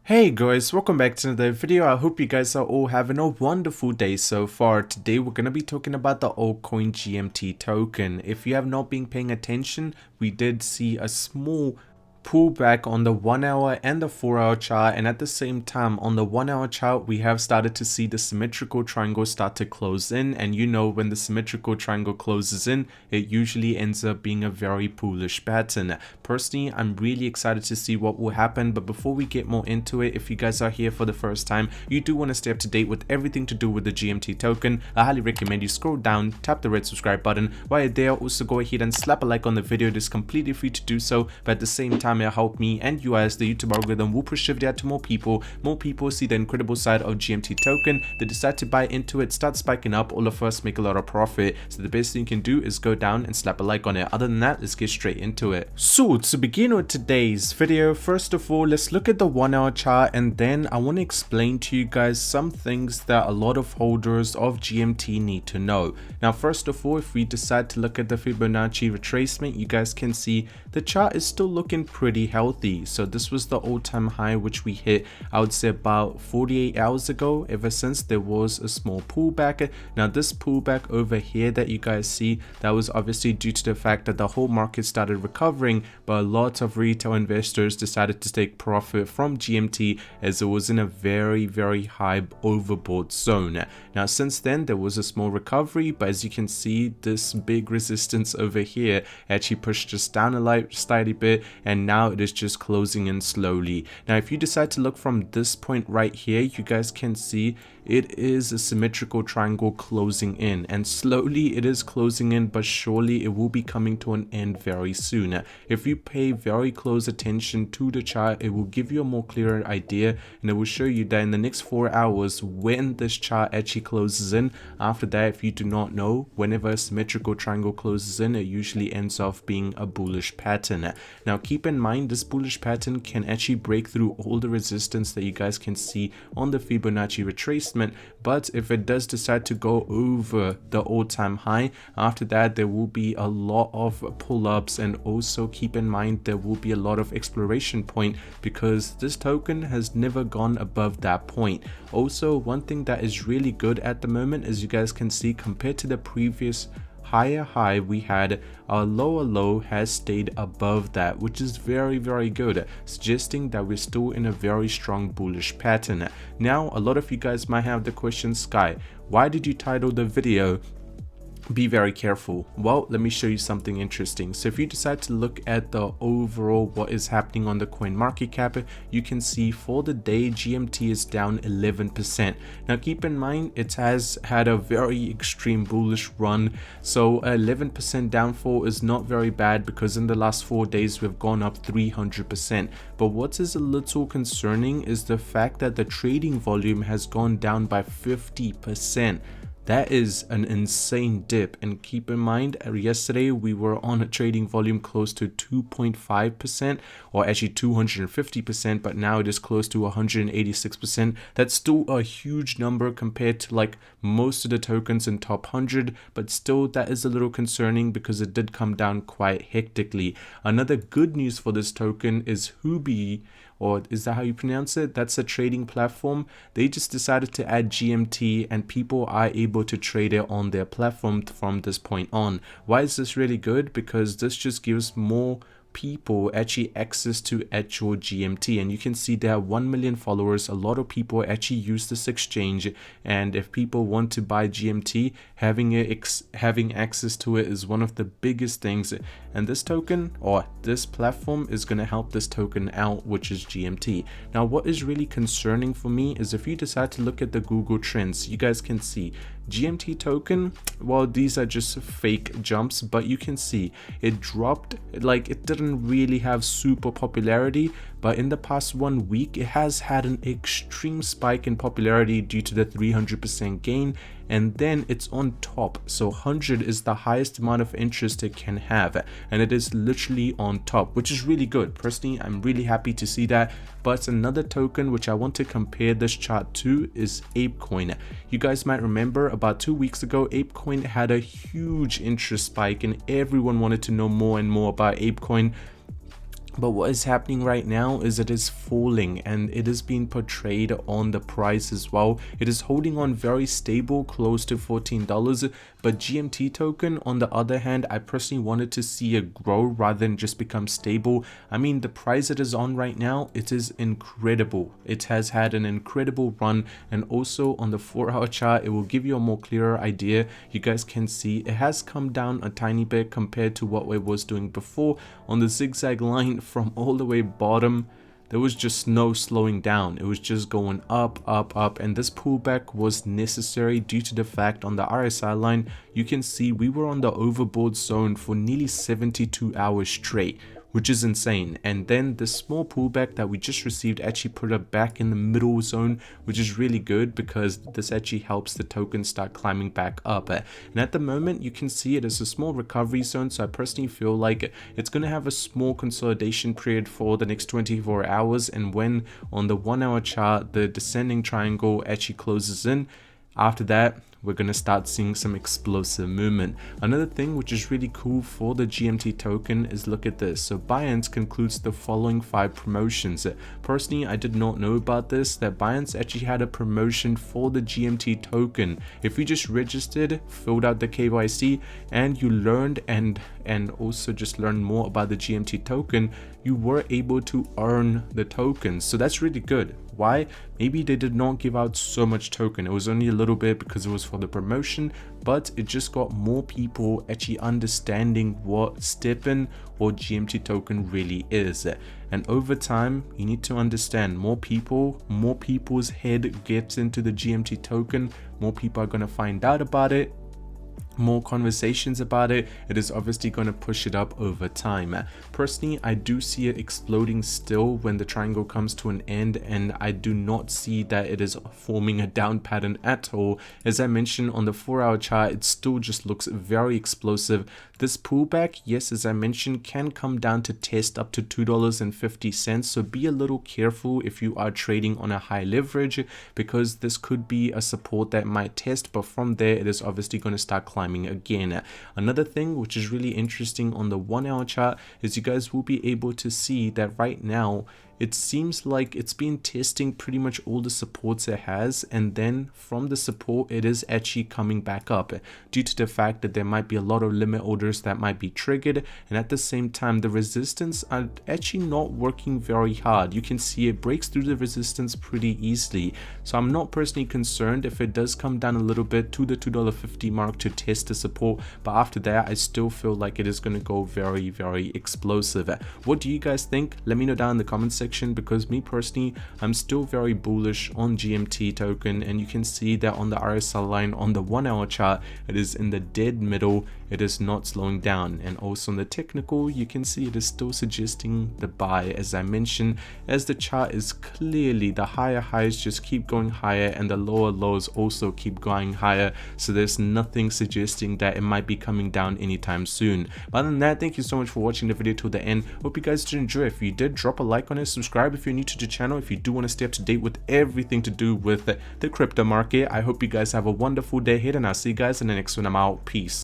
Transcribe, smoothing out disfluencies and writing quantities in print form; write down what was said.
Hey guys, welcome back to another video. I hope you guys are all having a wonderful day so far. Today we're going to be talking about the altcoin GMT token. If you have not been paying attention, we did see a small pullback on the 1 hour and the 4 hour chart, and at the same time on the 1 hour chart we have started to see the symmetrical triangle start to close in. And you know, when the symmetrical triangle closes in, it usually ends up being a very bullish pattern. Personally, I'm really excited to see what will happen, but before we get more into it, if you guys are here for the first time, you do want to stay up to date with everything to do with the GMT token, I highly recommend you scroll down, tap the red subscribe button. While you're there, also go ahead and slap a like on the video. It is completely free to do so, but at the same time it help me and you as the YouTube algorithm will push it out to more people see the incredible side of GMT token, they decide to buy into it, start spiking up, all of us make a lot of profit. So the best thing you can do is go down and slap a like on it. Other than that, let's get straight into it. So to begin with today's video, first of all, let's look at the 1 hour chart, and then I want to explain to you guys some things that a lot of holders of GMT need to know. Now first of all, if we decide to look at the Fibonacci retracement, you guys can see the chart is still looking pretty healthy. So this was the all-time high which we hit, I would say, about 48 hours ago. Ever since, there was a small pullback. Now this pullback over here that you guys see, that was obviously due to the fact that the whole market started recovering, but a lot of retail investors decided to take profit from GMT as it was in a very high overbought zone. Now since then there was a small recovery, but as you can see, this big resistance over here actually pushed us down a slightly bit, and now it is just closing in slowly. Now if you decide to look from this point right here, you guys can see it is a symmetrical triangle closing in, and slowly it is closing in, but surely it will be coming to an end very soon. If you pay very close attention to the chart, it will give you a more clearer idea, and it will show you that in the next 4 hours when this chart actually closes in. After that, if you do not know, whenever a symmetrical triangle closes in, it usually ends off being a bullish pattern. Now keep in mind, this bullish pattern can actually break through all the resistance that you guys can see on the Fibonacci retracement, but if it does decide to go over the all-time high, after that there will be a lot of pull-ups, and also keep in mind there will be a lot of exploration point because this token has never gone above that point. Also, one thing that is really good at the moment, as you guys can see, compared to the previous higher high we had, our lower low has stayed above that, which is very good, suggesting that we're still in a very strong bullish pattern. Now a lot of you guys might have the question, Sky, why did you title the video "Be very careful"? Well, let me show you something interesting. So if you decide to look at the overall what is happening on the coin market cap, you can see for the day GMT is down 11%. Now keep in mind, it has had a very extreme bullish run, so 11% downfall is not very bad because in the last 4 days we've gone up 300%. But what is a little concerning is the fact that the trading volume has gone down by 50%. That is an insane dip, and keep in mind, yesterday we were on a trading volume close to 2.5%, or actually 250%, but now it is close to 186%. That's still a huge number compared to like most of the tokens in top 100, but still that is a little concerning because it did come down quite hectically. Another good news for this token is Huobi, or is that how you pronounce it? That's a trading platform. They just decided to add GMT, and people are able to trade it on their platform from this point on. Why is this really good? Because this just gives more people actually access to actual GMT, and you can see they have 1 million followers. A lot of people actually use this exchange, and if people want to buy GMT, having access to it is one of the biggest things, and this token or this platform is going to help this token out, which is GMT. Now what is really concerning for me is if you decide to look at the Google Trends, you guys can see GMT token, well, these are just fake jumps, but you can see it dropped, like it didn't really have super popularity, but in the past 1 week it has had an extreme spike in popularity due to the 300% gain, and then it's on top. So 100 is the highest amount of interest it can have, and it is literally on top, which is really good. Personally, I'm really happy to see that. But another token which I want to compare this chart to is ApeCoin. You guys might remember about 2 weeks ago, ApeCoin had a huge interest spike and everyone wanted to know more and more about ApeCoin. But what is happening right now is it is falling, and it is being portrayed on the price as well. It is holding on very stable, close to $14. But GMT token, on the other hand, I personally wanted to see it grow rather than just become stable. I mean, the price it is on right now, it is incredible. It has had an incredible run, and also on the 4-hour chart, it will give you a more clearer idea. You guys can see it has come down a tiny bit compared to what it was doing before. On the zigzag line from all the way bottom, there was just no slowing down. It was just going up, up, up, and this pullback was necessary due to the fact on the RSI line, you can see we were on the overbought zone for nearly 72 hours straight, which is insane. And then the small pullback that we just received actually put it back in the middle zone, which is really good because this actually helps the token start climbing back up. And at the moment, you can see it as a small recovery zone, so I personally feel like it's going to have a small consolidation period for the next 24 hours, and when on the 1-hour chart the descending triangle actually closes in, after that we're going to start seeing some explosive movement. Another thing which is really cool for the GMT token is, look at this. So Binance concludes the following 5 promotions. Personally, I did not know about this, that Binance actually had a promotion for the GMT token. If you just registered, filled out the KYC, and you learned and also just learned more about the GMT token, you were able to earn the tokens. So that's really good. Why? Maybe they did not give out so much token. It was only a little bit because it was for the promotion, but it just got more people actually understanding what Stepn or GMT token really is. And over time, you need to understand more people's head gets into the GMT token, more people are going to find out about it, more conversations about it. It is obviously going to push it up over time. Personally, I do see it exploding still when the triangle comes to an end, and I do not see that it is forming a down pattern at all. As I mentioned on the 4-hour chart, it still just looks very explosive. This pullback, yes, as I mentioned, can come down to test up to $2.50, so be a little careful if you are trading on a high leverage, because this could be a support that might test, but from there it is obviously going to start climbing again. Another thing which is really interesting on the 1-hour chart is you guys will be able to see that right now it seems like it's been testing pretty much all the supports it has, and then from the support it is actually coming back up due to the fact that there might be a lot of limit orders that might be triggered, and at the same time the resistance are actually not working very hard. You can see it breaks through the resistance pretty easily, so I'm not personally concerned if it does come down a little bit to the $2.50 mark to test the support, but after that I still feel like it is going to go very, very explosive. What do you guys think? Let me know down in the comments section, because me personally, I'm still very bullish on GMT token, and you can see that on the RSI line on the 1-hour chart it is in the dead middle. It is not slowing down, and also on the technical you can see it is still suggesting the buy, as I mentioned, as the chart is clearly the higher highs just keep going higher and the lower lows also keep going higher, so there's nothing suggesting that it might be coming down anytime soon. But other than that, thank you so much for watching the video till the end. Hope you guys did enjoy. If you did, drop a like on it, subscribe if you're new to the channel, if you do want to stay up to date with everything to do with the crypto market. I hope you guys have a wonderful day ahead, and I'll see you guys in the next one. I'm out. Peace.